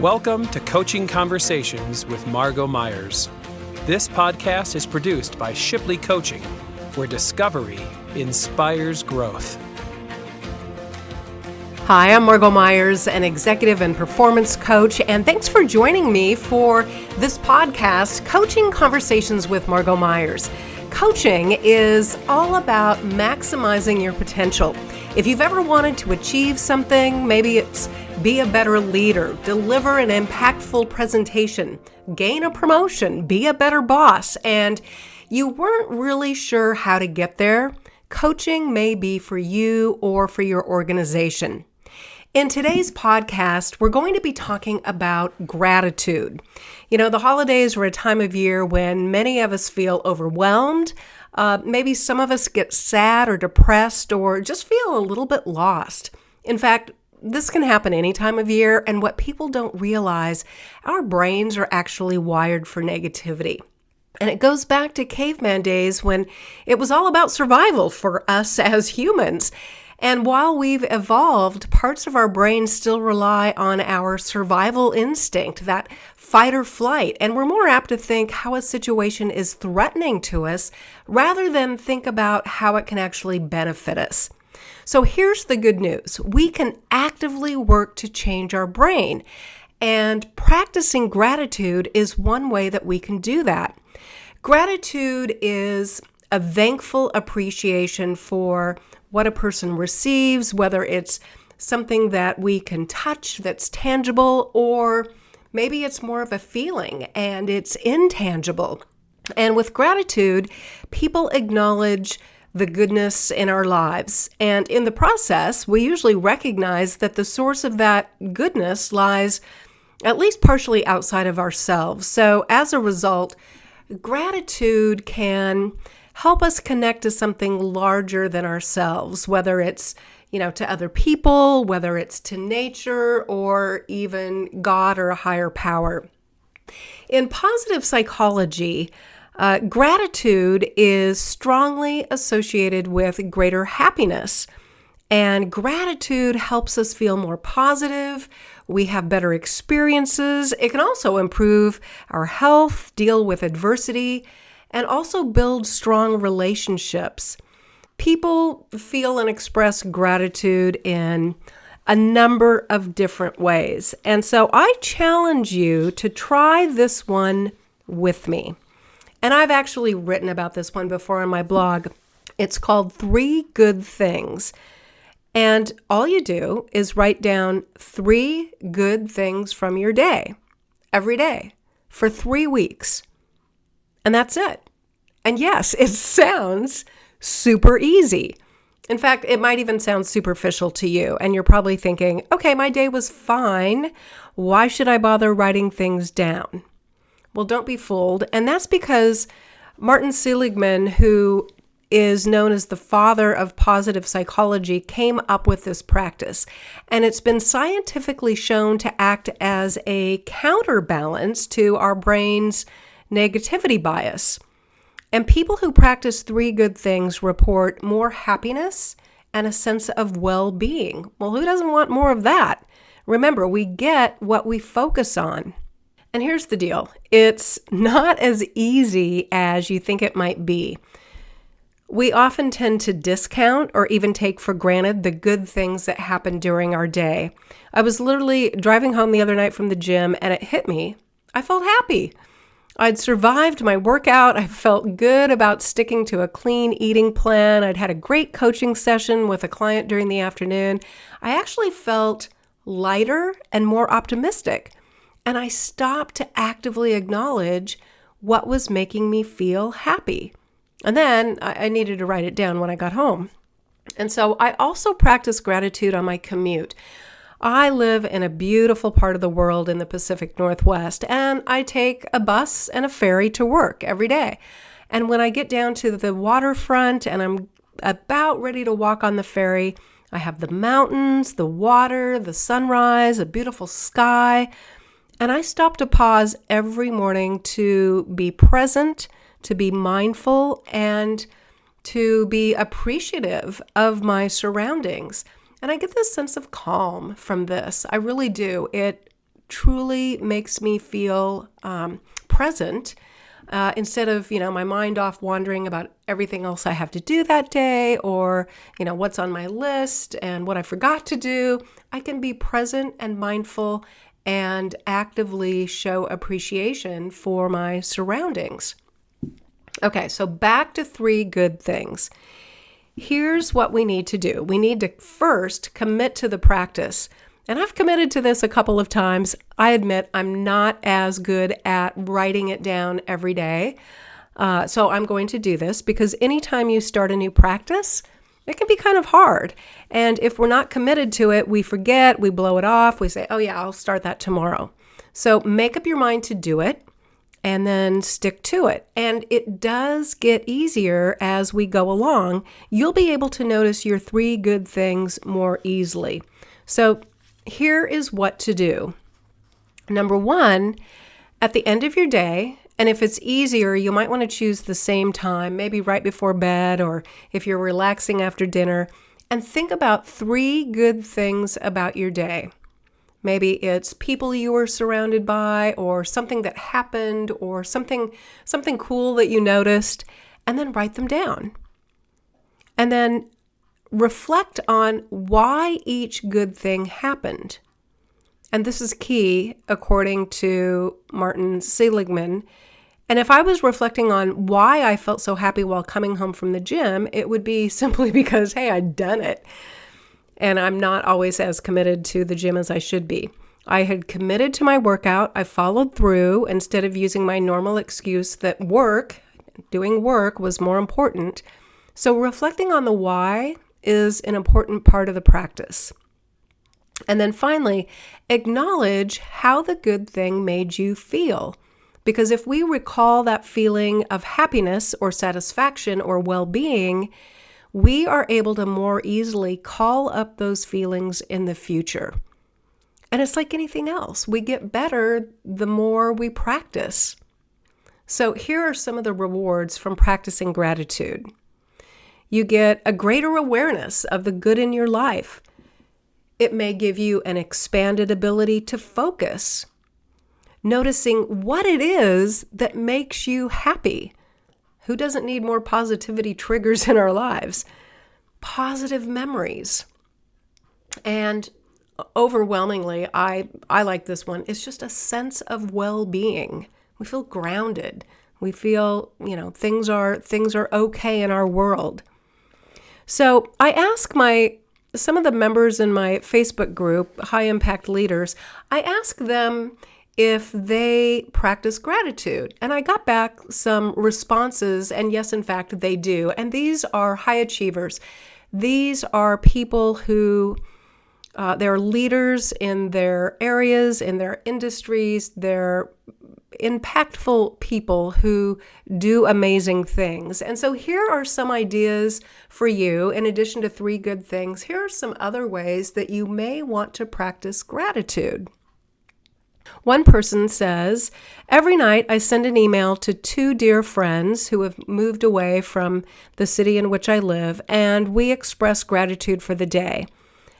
Welcome to Coaching Conversations with Margo Myers. This podcast is produced by Shipley Coaching, where discovery inspires growth. Hi, I'm Margo Myers, an executive and performance coach, and thanks for joining me for this podcast, Coaching Conversations with Margo Myers. Coaching is all about maximizing your potential. If you've ever wanted to achieve something, maybe it's be a better leader, deliver an impactful presentation, gain a promotion, be a better boss, and you weren't really sure how to get there, coaching may be for you or for your organization. In today's podcast, we're going to be talking about gratitude. You know, the holidays are a time of year when many of us feel overwhelmed. Maybe some of us get sad or depressed or just feel a little bit lost. In fact, this can happen any time of year, and what people don't realize, our brains are actually wired for negativity. And it goes back to caveman days when it was all about survival for us as humans. And while we've evolved, parts of our brains still rely on our survival instinct, that fight or flight, and we're more apt to think how a situation is threatening to us rather than think about how it can actually benefit us. So here's the good news. We can actively work to change our brain, and practicing gratitude is one way that we can do that. Gratitude is a thankful appreciation for what a person receives, whether it's something that we can touch that's tangible, or maybe it's more of a feeling and it's intangible. And with gratitude, people acknowledge the goodness in our lives. And in the process, we usually recognize that the source of that goodness lies at least partially outside of ourselves. So as a result, gratitude can help us connect to something larger than ourselves, whether it's, to other people, whether it's to nature, or even God or a higher power. In positive psychology, gratitude is strongly associated with greater happiness, and gratitude helps us feel more positive. We have better experiences. It can also improve our health, deal with adversity, and also build strong relationships. People feel and express gratitude in a number of different ways. And so I challenge you to try this one with me. And I've actually written about this one before on my blog. It's called 3 Good Things. And all you do is write down 3 good things from your day, every day, for 3 weeks. And that's it. And yes, it sounds super easy. In fact, it might even sound superficial to you. And you're probably thinking, okay, my day was fine. Why should I bother writing things down? Well, don't be fooled. And that's because Martin Seligman, who is known as the father of positive psychology, came up with this practice. And it's been scientifically shown to act as a counterbalance to our brain's negativity bias. And people who practice 3 good things report more happiness and a sense of well-being. Well, who doesn't want more of that? Remember, we get what we focus on. And here's the deal. It's not as easy as you think it might be. We often tend to discount or even take for granted the good things that happen during our day. I was literally driving home the other night from the gym and it hit me. I felt happy. I'd survived my workout. I felt good about sticking to a clean eating plan. I'd had a great coaching session with a client during the afternoon. I actually felt lighter and more optimistic. And I stopped to actively acknowledge what was making me feel happy. And then I needed to write it down when I got home. And so I also practice gratitude on my commute. I live in a beautiful part of the world in the Pacific Northwest, and I take a bus and a ferry to work every day. And when I get down to the waterfront and I'm about ready to walk on the ferry, I have the mountains, the water, the sunrise, a beautiful sky. And I stop to pause every morning to be present, to be mindful, and to be appreciative of my surroundings. And I get this sense of calm from this. I really do. It truly makes me feel present, instead of, my mind off wandering about everything else I have to do that day, or, what's on my list and what I forgot to do. I can be present and mindful and actively show appreciation for my surroundings. Okay, so back to 3 good things. Here's what we need to do. We need to first commit to the practice. And I've committed to this a couple of times. I admit I'm not as good at writing it down every day. So I'm going to do this because anytime you start a new practice, it can be kind of hard. And if we're not committed to it, we forget, we blow it off, we say, oh yeah, I'll start that tomorrow. So make up your mind to do it and then stick to it. And it does get easier as we go along. You'll be able to notice your 3 good things more easily. So here is what to do. Number 1, at the end of your day, and if it's easier, you might want to choose the same time, maybe right before bed, or if you're relaxing after dinner, and think about 3 good things about your day. Maybe it's people you were surrounded by, or something that happened, or something cool that you noticed, and then write them down. And then reflect on why each good thing happened. And this is key, according to Martin Seligman. And if I was reflecting on why I felt so happy while coming home from the gym, it would be simply because, hey, I'd done it. And I'm not always as committed to the gym as I should be. I had committed to my workout. I followed through instead of using my normal excuse that doing work was more important. So reflecting on the why is an important part of the practice. And then finally, acknowledge how the good thing made you feel. Because if we recall that feeling of happiness or satisfaction or well-being, we are able to more easily call up those feelings in the future. And it's like anything else. We get better the more we practice. So here are some of the rewards from practicing gratitude. You get a greater awareness of the good in your life. It may give you an expanded ability to focus, noticing what it is that makes you happy. Who doesn't need more positivity triggers in our lives? Positive memories. And overwhelmingly, I like this one. It's just a sense of well-being. We feel grounded. We feel, things are okay in our world. So I ask some of the members in my Facebook group, High Impact Leaders, I ask them if they practice gratitude. And I got back some responses, and yes, in fact, they do. And these are high achievers. These are people who, they're leaders in their areas, in their industries. They're impactful people who do amazing things. And so here are some ideas for you. In addition to 3 good things, here are some other ways that you may want to practice gratitude. One person says, every night I send an email to 2 dear friends who have moved away from the city in which I live, and we express gratitude for the day.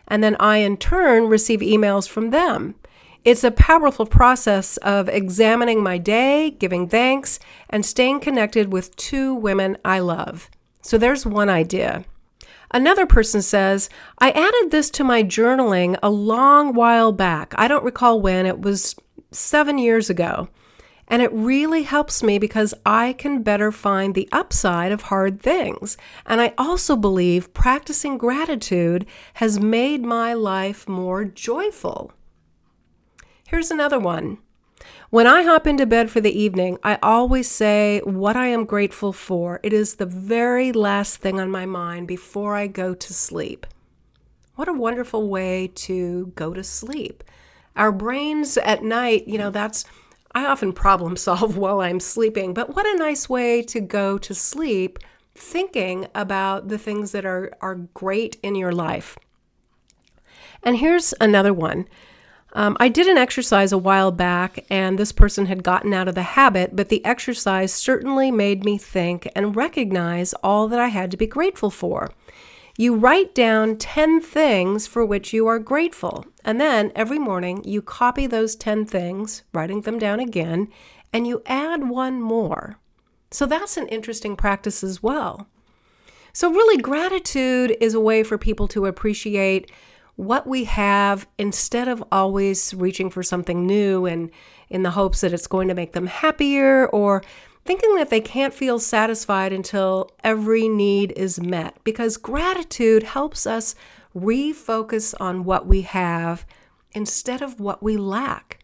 And then I, in turn, receive emails from them. It's a powerful process of examining my day, giving thanks, and staying connected with 2 women I love. So there's one idea. Another person says, I added this to my journaling a long while back. I don't recall when. It was 7 years ago. And it really helps me because I can better find the upside of hard things. And I also believe practicing gratitude has made my life more joyful. Here's another one. When I hop into bed for the evening, I always say what I am grateful for. It is the very last thing on my mind before I go to sleep. What a wonderful way to go to sleep. Our brains at night, I often problem solve while I'm sleeping, but what a nice way to go to sleep thinking about the things that are great in your life. And here's another one. I did an exercise a while back, and this person had gotten out of the habit, but the exercise certainly made me think and recognize all that I had to be grateful for. You write down 10 things for which you are grateful. And then every morning you copy those 10 things, writing them down again, and you add one more. So that's an interesting practice as well. So really, gratitude is a way for people to appreciate what we have instead of always reaching for something new and in the hopes that it's going to make them happier, or thinking that they can't feel satisfied until every need is met. Because gratitude helps us refocus on what we have instead of what we lack.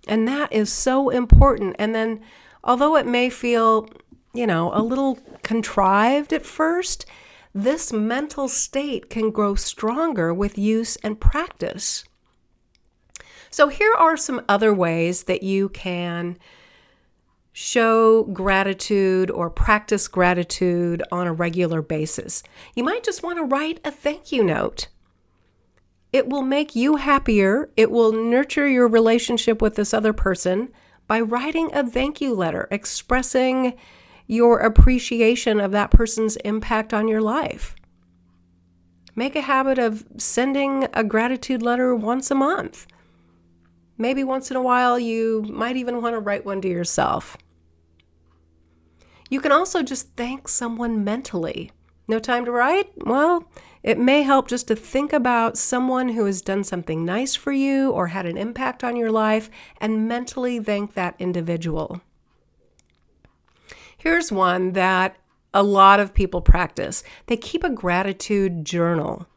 And that is so important. And then, although it may feel, a little contrived at first, this mental state can grow stronger with use and practice. So here are some other ways that you can show gratitude or practice gratitude on a regular basis. You might just want to write a thank you note. It will make you happier. It will nurture your relationship with this other person by writing a thank you letter, expressing your appreciation of that person's impact on your life. Make a habit of sending a gratitude letter once a month. Maybe once in a while, you might even want to write one to yourself. You can also just thank someone mentally. No time to write? Well, it may help just to think about someone who has done something nice for you or had an impact on your life and mentally thank that individual. Here's one that a lot of people practice. They keep a gratitude journal,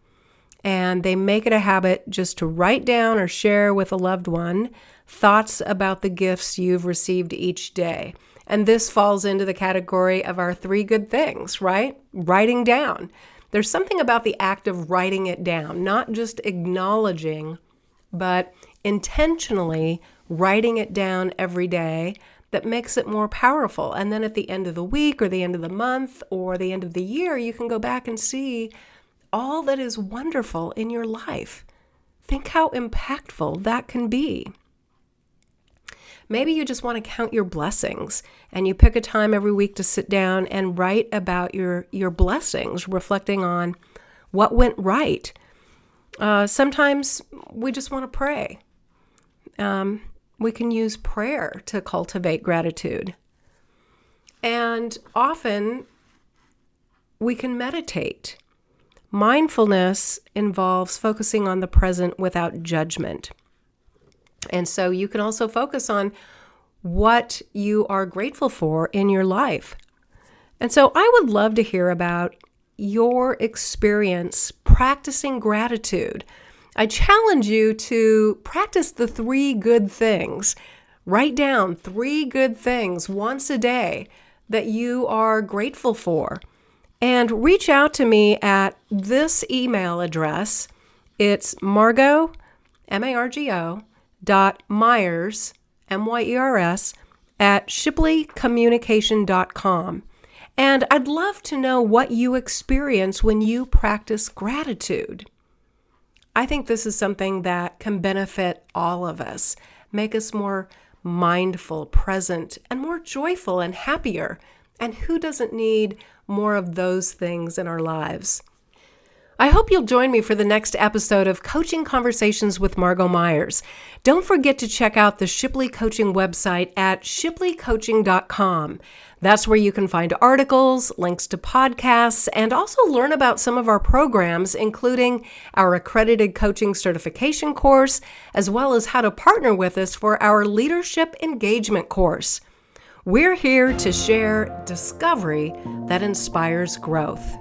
and they make it a habit just to write down or share with a loved one thoughts about the gifts you've received each day. And this falls into the category of our 3 good things, right? Writing down. There's something about the act of writing it down, not just acknowledging, but intentionally writing it down every day that makes it more powerful. And then at the end of the week or the end of the month or the end of the year, you can go back and see all that is wonderful in your life. Think how impactful that can be. Maybe you just want to count your blessings and you pick a time every week to sit down and write about your blessings, reflecting on what went right. Sometimes we just want to pray. We can use prayer to cultivate gratitude. And often we can meditate. Mindfulness involves focusing on the present without judgment. And so you can also focus on what you are grateful for in your life. And so I would love to hear about your experience practicing gratitude. I challenge you to practice the 3 good things. Write down 3 good things once a day that you are grateful for. And reach out to me at this email address. It's Margo, Margo, .myers, Myers, at shipleycommunication.com. And I'd love to know what you experience when you practice gratitude. I think this is something that can benefit all of us, make us more mindful, present, and more joyful and happier. And who doesn't need more of those things in our lives? I hope you'll join me for the next episode of Coaching Conversations with Margo Myers. Don't forget to check out the Shipley Coaching website at shipleycoaching.com. That's where you can find articles, links to podcasts, and also learn about some of our programs, including our accredited coaching certification course, as well as how to partner with us for our leadership engagement course. We're here to share discovery that inspires growth.